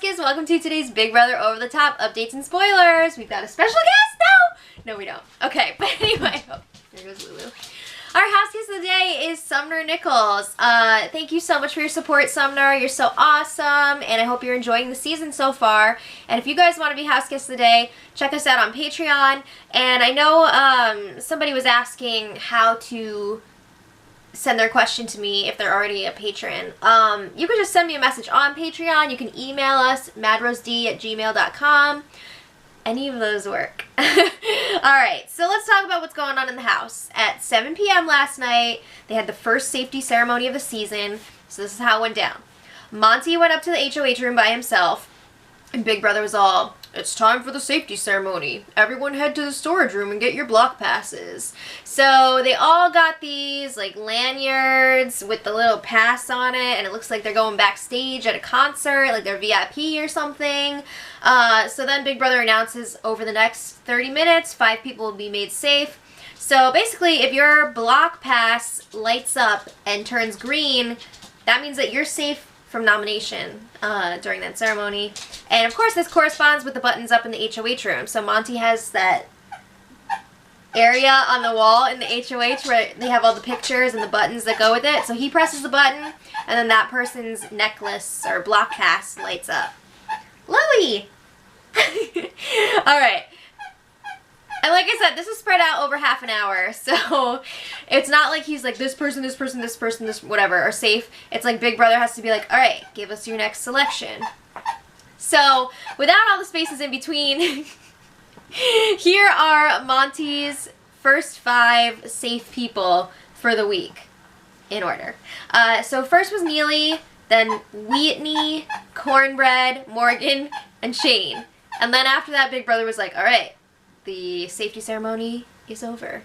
Housekids, welcome to today's Big Brother Over the Top updates and spoilers. We've got a special guest. No, we don't. Okay, but anyway, there goes Lulu. Our house guest of the day is Sumner Nichols. Thank you so much for your support, Sumner. You're so awesome, and I hope you're enjoying the season so far. And if you guys want to be house guest of the day, check us out on Patreon. And I know somebody was asking how to send their question to me if they're already a patron. You can just send me a message on Patreon. You can email us, madrosed@gmail.com. Any of those work. Alright, so let's talk about what's going on in the house. At 7 p.m. last night, they had the first safety ceremony of the season. So this is how it went down. Monty went up to the HOH room by himself, and Big Brother was all, "It's time for the safety ceremony. Everyone head to the storage room and get your block passes." So they all got these like lanyards with the little pass on it, and it looks like they're going backstage at a concert, like they're VIP or something. So then Big Brother announces over the next 30 minutes, 5 people will be made safe. So basically, if your block pass lights up and turns green, that means that you're safe from nomination during that ceremony. And of course this corresponds with the buttons up in the HOH room. So Monty has that area on the wall in the HOH where they have all the pictures and the buttons that go with it. So he presses the button and then that person's necklace or block pass lights up. Louie! Alright. And like I said, this is spread out over half an hour, so it's not like he's like, this person, this person, this person, this whatever, are safe. It's like Big Brother has to be like, alright, give us your next selection. So, without all the spaces in between, here are Monty's first 5 safe people for the week, in order. So first was Neely, then Whitney, Cornbread, Morgan, and Shane. And then after that, Big Brother was like, alright, the safety ceremony is over.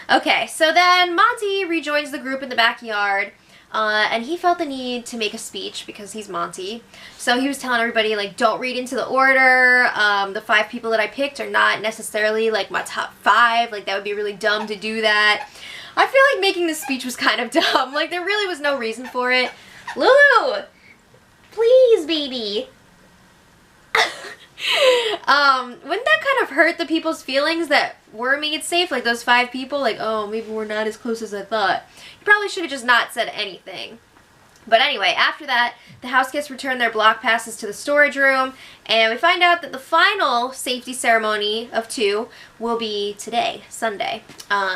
Okay, so then Monty rejoins the group in the backyard, and he felt the need to make a speech because he's Monty. So he was telling everybody, like, don't read into the order. The 5 people that I picked are not necessarily, like, my top 5. Like, that would be really dumb to do that. I feel like making this speech was kind of dumb. Like, there really was no reason for it. Lulu! Please, baby! Wouldn't that kind of hurt the people's feelings that were made safe? Like those 5 people, like, oh, maybe we're not as close as I thought. You probably should have just not said anything. But anyway, after that, the house guests return their block passes to the storage room, and we find out that the final safety ceremony of 2 will be today, Sunday.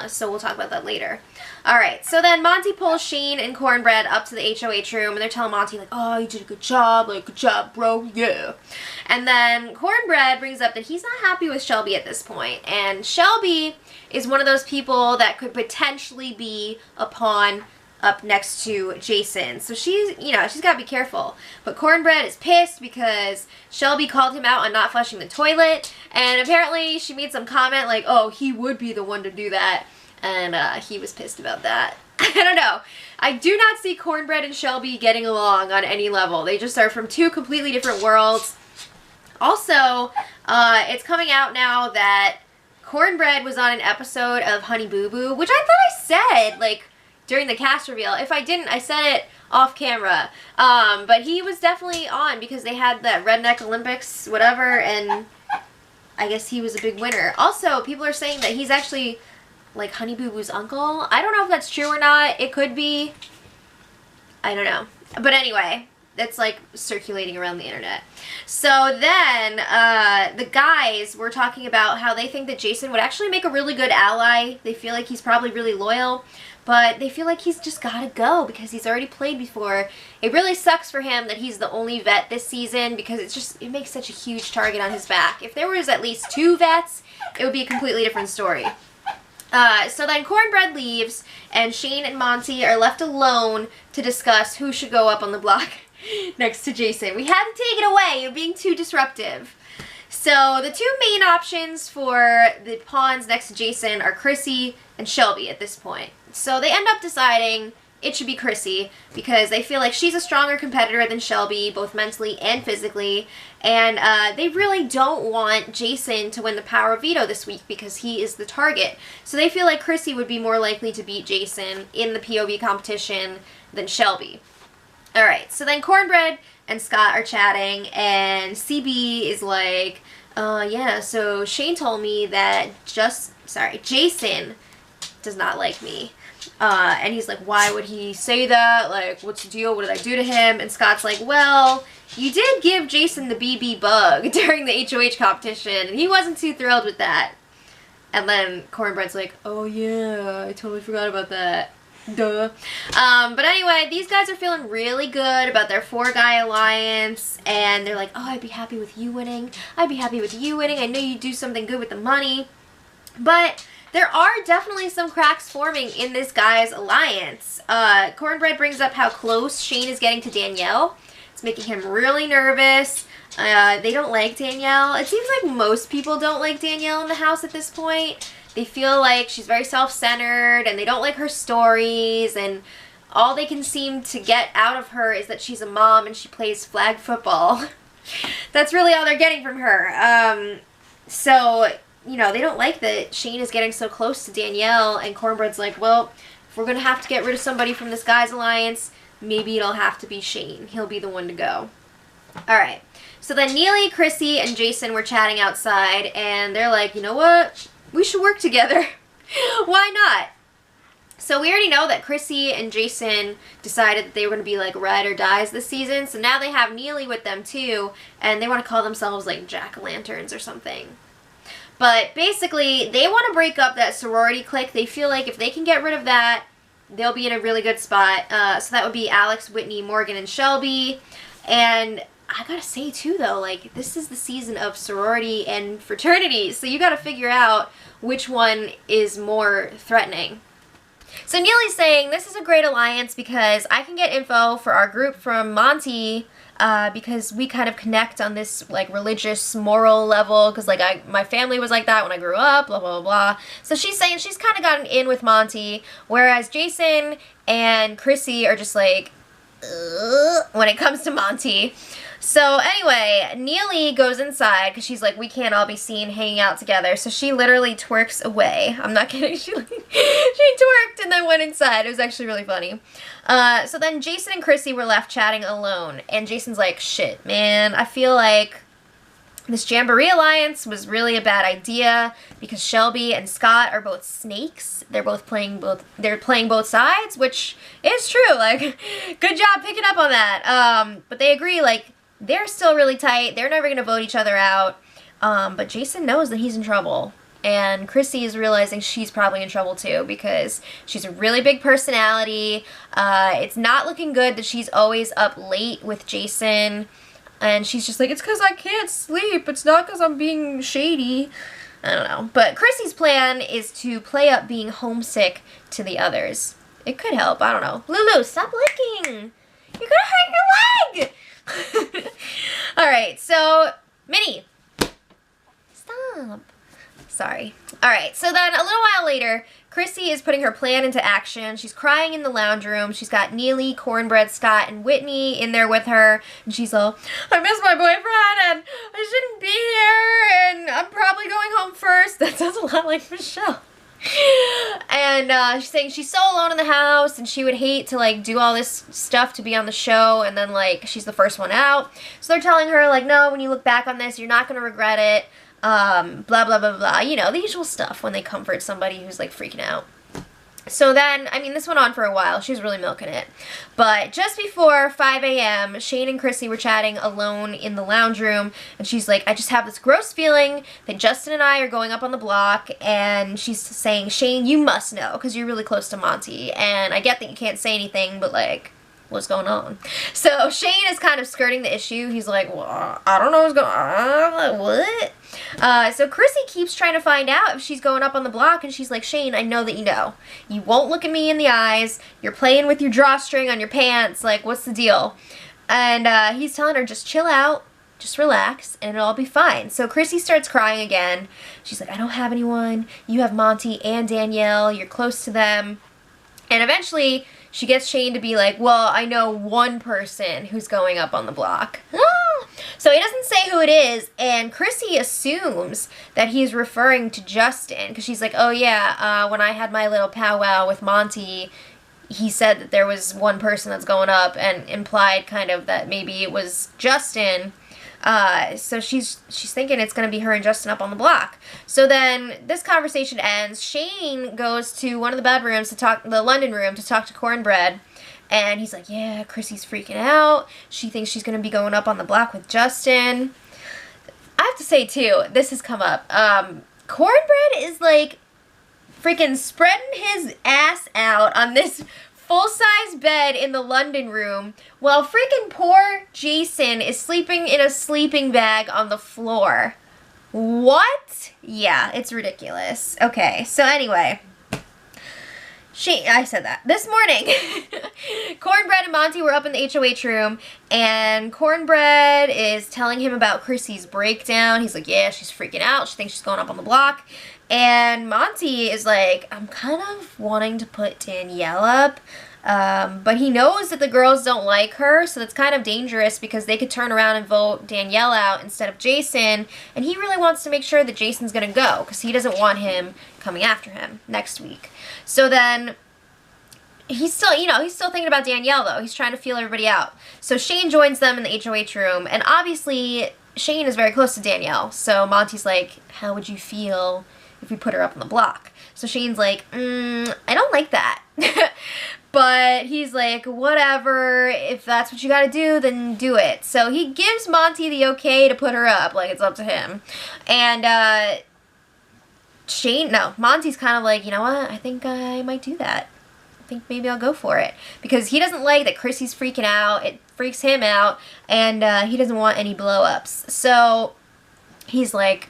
So we'll talk about that later. Alright, so then Monty pulls Shane and Cornbread up to the HOH room, and they're telling Monty, like, oh, you did a good job, like, good job, bro, yeah. And then Cornbread brings up that he's not happy with Shelby at this point, and Shelby is one of those people that could potentially be a pawn up next to Jason. So she's, you know, she's got to be careful. But Cornbread is pissed because Shelby called him out on not flushing the toilet, and apparently she made some comment like, oh, he would be the one to do that. And he was pissed about that. I don't know. I do not see Cornbread and Shelby getting along on any level. They just are from 2 completely different worlds. Also, it's coming out now that Cornbread was on an episode of Honey Boo Boo, which I thought I said, like, during the cast reveal. If I didn't, I said it off camera. But he was definitely on because they had that Redneck Olympics, whatever, and I guess he was a big winner. Also, people are saying that he's actually like Honey Boo Boo's uncle. I don't know if that's true or not. It could be. I don't know. But anyway, it's like circulating around the internet. So then the guys were talking about how they think that Jason would actually make a really good ally. They feel like he's probably really loyal, but they feel like he's just gotta go because he's already played before. It really sucks for him that he's the only vet this season because it makes such a huge target on his back. If there was at least 2 vets, it would be a completely different story. So then Cornbread leaves, and Shane and Monty are left alone to discuss who should go up on the block next to Jason. We had to take it away. You're being too disruptive. So the 2 main options for the pawns next to Jason are Kryssie and Shelby at this point. So they end up deciding it should be Kryssie because they feel like she's a stronger competitor than Shelby, both mentally and physically, and they really don't want Jason to win the power of veto this week because he is the target. So they feel like Kryssie would be more likely to beat Jason in the POV competition than Shelby. Alright, so then Cornbread and Scott are chatting, and CB is like, yeah, so Shane told me that Jason does not like me. And he's like, why would he say that? Like, what's the deal? What did I do to him? And Scott's like, well, you did give Jason the BB bug during the HOH competition, and he wasn't too thrilled with that. And then Cornbread's like, oh yeah, I totally forgot about that. Duh. But anyway, these guys are feeling really good about their 4-guy alliance, and they're like, oh, I'd be happy with you winning. I'd be happy with you winning. I know you do something good with the money. But there are definitely some cracks forming in this guy's alliance. Cornbread brings up how close Shane is getting to Danielle. It's making him really nervous. They don't like Danielle. It seems like most people don't like Danielle in the house at this point. They feel like she's very self-centered, and they don't like her stories, and all they can seem to get out of her is that she's a mom and she plays flag football. That's really all they're getting from her. So, you know, they don't like that Shane is getting so close to Danielle, and Cornbread's like, well, if we're going to have to get rid of somebody from this guy's alliance, maybe it'll have to be Shane. He'll be the one to go. Alright, so then Neely, Kryssie, and Jason were chatting outside, and they're like, you know what? We should work together. Why not? So we already know that Kryssie and Jason decided that they were going to be like ride or dies this season, so now they have Neely with them too, and they want to call themselves like jack-o'-lanterns or something. But basically, they want to break up that sorority clique. They feel like if they can get rid of that, they'll be in a really good spot. So that would be Alex, Whitney, Morgan, and Shelby. And I gotta say too though, like, this is the season of sorority and fraternity, so you gotta figure out which one is more threatening. So Neely's saying, this is a great alliance because I can get info for our group from Monty, because we kind of connect on this, like, religious, moral level, because, like, my family was like that when I grew up, blah, blah, blah, blah. So she's saying she's kind of gotten in with Monty, whereas Jason and Kryssie are just like, when it comes to Monty. So anyway, Neely goes inside because she's like, we can't all be seen hanging out together. So she literally twerks away. I'm not kidding. She twerked and then went inside. It was actually really funny. So then Jason and Kryssie were left chatting alone. And Jason's like, shit, man, I feel like this Jamboree Alliance was really a bad idea because Shelby and Scott are both snakes. They're playing both sides, which is true. Like, good job picking up on that. But they agree, like, they're still really tight. They're never going to vote each other out. But Jason knows that he's in trouble. And Kryssie is realizing she's probably in trouble too because she's a really big personality. It's not looking good that she's always up late with Jason. And she's just like, it's because I can't sleep. It's not because I'm being shady. I don't know. But Chrissy's plan is to play up being homesick to the others. It could help. I don't know. Lulu, stop licking. You're going to hurt your leg. Alright, so, Minnie. Stop. Sorry. Alright, so then a little while later, Kryssie is putting her plan into action. She's crying in the lounge room. She's got Neely, Cornbread, Scott, and Whitney in there with her. And she's all, I miss my boyfriend, and I shouldn't be here, and I'm probably going home first. That sounds a lot like Michelle. And she's saying she's so alone in the house, and she would hate to, like, do all this stuff to be on the show, and then, like, she's the first one out. So they're telling her, like, no, when you look back on this, you're not going to regret it. Blah, blah, blah, blah. You know, the usual stuff when they comfort somebody who's, like, freaking out. So then, I mean, this went on for a while. She was really milking it. But just before 5 a.m., Shane and Kryssie were chatting alone in the lounge room, and she's like, I just have this gross feeling that Justin and I are going up on the block, and she's saying, Shane, you must know, because you're really close to Monty, and I get that you can't say anything, but, like, what's going on? So Shane is kind of skirting the issue. He's like, well, I don't know what's going on. What? So Kryssie keeps trying to find out if she's going up on the block, and she's like, Shane, I know that you know. You won't look at me in the eyes. You're playing with your drawstring on your pants. Like, what's the deal? And he's telling her, just chill out. Just relax, and it'll all be fine. So Kryssie starts crying again. She's like, I don't have anyone. You have Monty and Danielle. You're close to them. And eventually, she gets Shane to be like, well, I know one person who's going up on the block. So he doesn't say who it is, and Kryssie assumes that he's referring to Justin, because she's like, oh yeah, when I had my little powwow with Monty, he said that there was one person that's going up and implied kind of that maybe it was Justin. So she's thinking it's going to be her and Justin up on the block. So then this conversation ends. Shane goes to one of the bedrooms the London room, to talk to Cornbread. And he's like, yeah, Chrissy's freaking out. She thinks she's going to be going up on the block with Justin. I have to say, too, this has come up. Cornbread is, like, freaking spreading his ass out on this full-size bed in the London room while freaking poor Jason is sleeping in a sleeping bag on the floor. What? Yeah, it's ridiculous. Okay, so anyway. I said that. This morning, Cornbread and Monty were up in the HOH room, and Cornbread is telling him about Chrissy's breakdown. He's like, yeah, she's freaking out. She thinks she's going up on the block. And Monty is like, I'm kind of wanting to put Danielle up, but he knows that the girls don't like her, so that's kind of dangerous because they could turn around and vote Danielle out instead of Jason, and he really wants to make sure that Jason's going to go because he doesn't want him coming after him next week. So then he's still thinking about Danielle, though. He's trying to feel everybody out. So Shane joins them in the HOH room, and obviously Shane is very close to Danielle, so Monty's like, how would you feel if we put her up on the block? So Shane's like, I don't like that. But he's like, whatever, if that's what you gotta do, then do it. So he gives Monty the okay to put her up, like it's up to him. And Monty's kind of like, you know what, I think I might do that. I think maybe I'll go for it. Because he doesn't like that Kryssy's freaking out, it freaks him out, and he doesn't want any blow-ups. So he's like,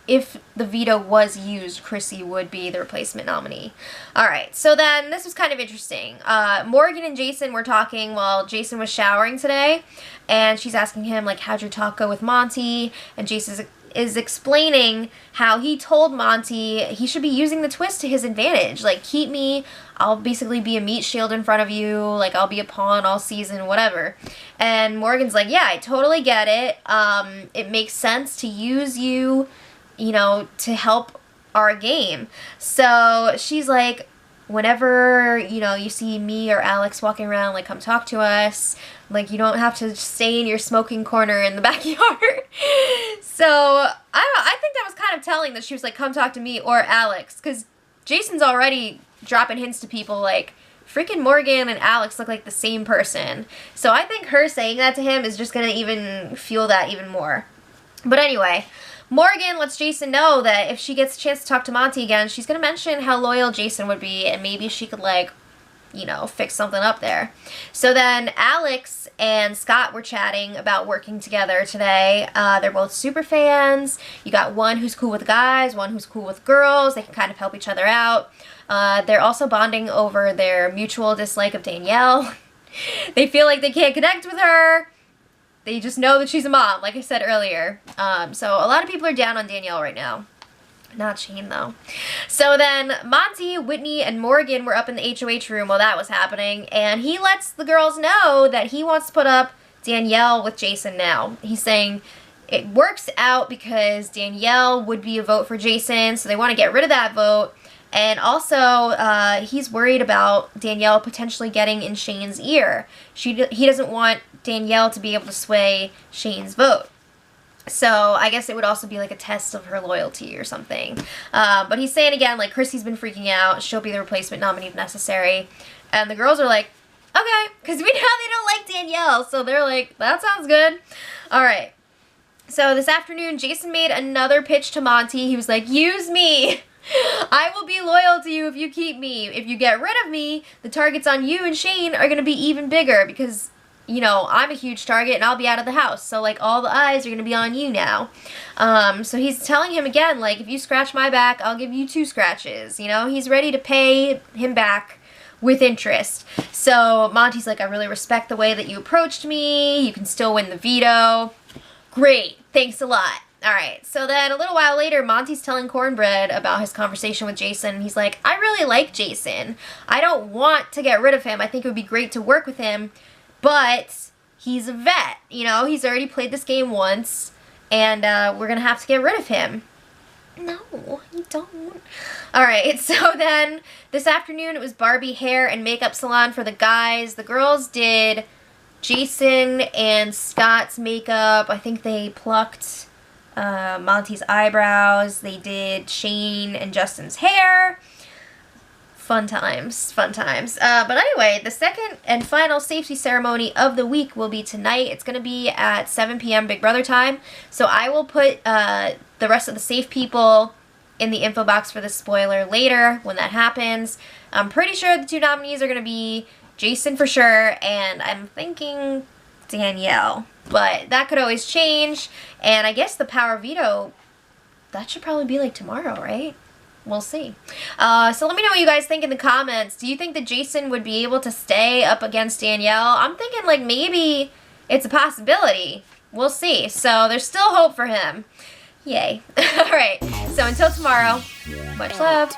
if the veto was used, Kryssie would be the replacement nominee. Alright, so then this was kind of interesting. Morgan and Jason were talking while Jason was showering today, and she's asking him, like, how'd your talk go with Monty? And Jason is explaining how he told Monty he should be using the twist to his advantage. Like, keep me, I'll basically be a meat shield in front of you, like, I'll be a pawn all season, whatever. And Morgan's like, yeah, I totally get it. It makes sense to use you, you know, to help our game. So she's like, whenever, you know, you see me or Alex walking around, like, come talk to us. Like, you don't have to stay in your smoking corner in the backyard. So, I think that was kind of telling that she was like, come talk to me or Alex. Because Jason's already dropping hints to people like, freaking Morgan and Alex look like the same person. So I think her saying that to him is just going to even fuel that even more. But anyway, Morgan lets Jason know that if she gets a chance to talk to Monty again, she's going to mention how loyal Jason would be, and maybe she could, like, you know, fix something up there. So then Alex and Scott were chatting about working together today. They're both super fans. You got one who's cool with guys, one who's cool with girls. They can kind of help each other out. They're also bonding over their mutual dislike of Danielle. They feel like they can't connect with her. They just know that she's a mom, like I said earlier. So a lot of people are down on Danielle right now. Not Shane, though. So then Monty, Whitney, and Morgan were up in the HOH room while that was happening, and he lets the girls know that he wants to put up Danielle with Jason now. He's saying it works out because Danielle would be a vote for Jason, so they want to get rid of that vote. And also, he's worried about Danielle potentially getting in Shane's ear. He doesn't want Danielle to be able to sway Shane's vote. So I guess it would also be like a test of her loyalty or something. But he's saying again, like, Krissie's been freaking out. She'll be the replacement nominee if necessary. And the girls are like, okay, because we know they don't like Danielle. So they're like, that sounds good. All right. So this afternoon, Jason made another pitch to Monty. He was like, use me. I will be loyal to you if you keep me. If you get rid of me, the targets on you and Shane are going to be even bigger because, you know, I'm a huge target and I'll be out of the house. So, like, all the eyes are going to be on you now. So he's telling him again, like, if you scratch my back, I'll give you 2 scratches. You know, he's ready to pay him back with interest. So Monty's like, I really respect the way that you approached me. You can still win the veto. Great. Thanks a lot. Alright, so then a little while later, Monty's telling Cornbread about his conversation with Jason, and he's like, I really like Jason. I don't want to get rid of him. I think it would be great to work with him, but he's a vet. You know, he's already played this game once, and we're going to have to get rid of him. No, you don't. Alright, so then this afternoon it was Barbie hair and makeup salon for the guys. The girls did Jason and Scott's makeup. I think they plucked Monty's eyebrows. They did Shane and Justin's hair. Fun times, fun times. But anyway, the second and final safety ceremony of the week will be tonight. It's going to be at 7 p.m. Big Brother time. So I will put the rest of the safe people in the info box for the spoiler later when that happens. I'm pretty sure the 2 nominees are going to be Jason for sure, and I'm thinking Danielle. But that could always change. And I guess the power veto, that should probably be like tomorrow, right? We'll see. So let me know what you guys think in the comments. Do you think that Jason would be able to stay up against Danielle? I'm thinking like maybe it's a possibility. We'll see. So there's still hope for him. Yay. Alright, so until tomorrow, much love.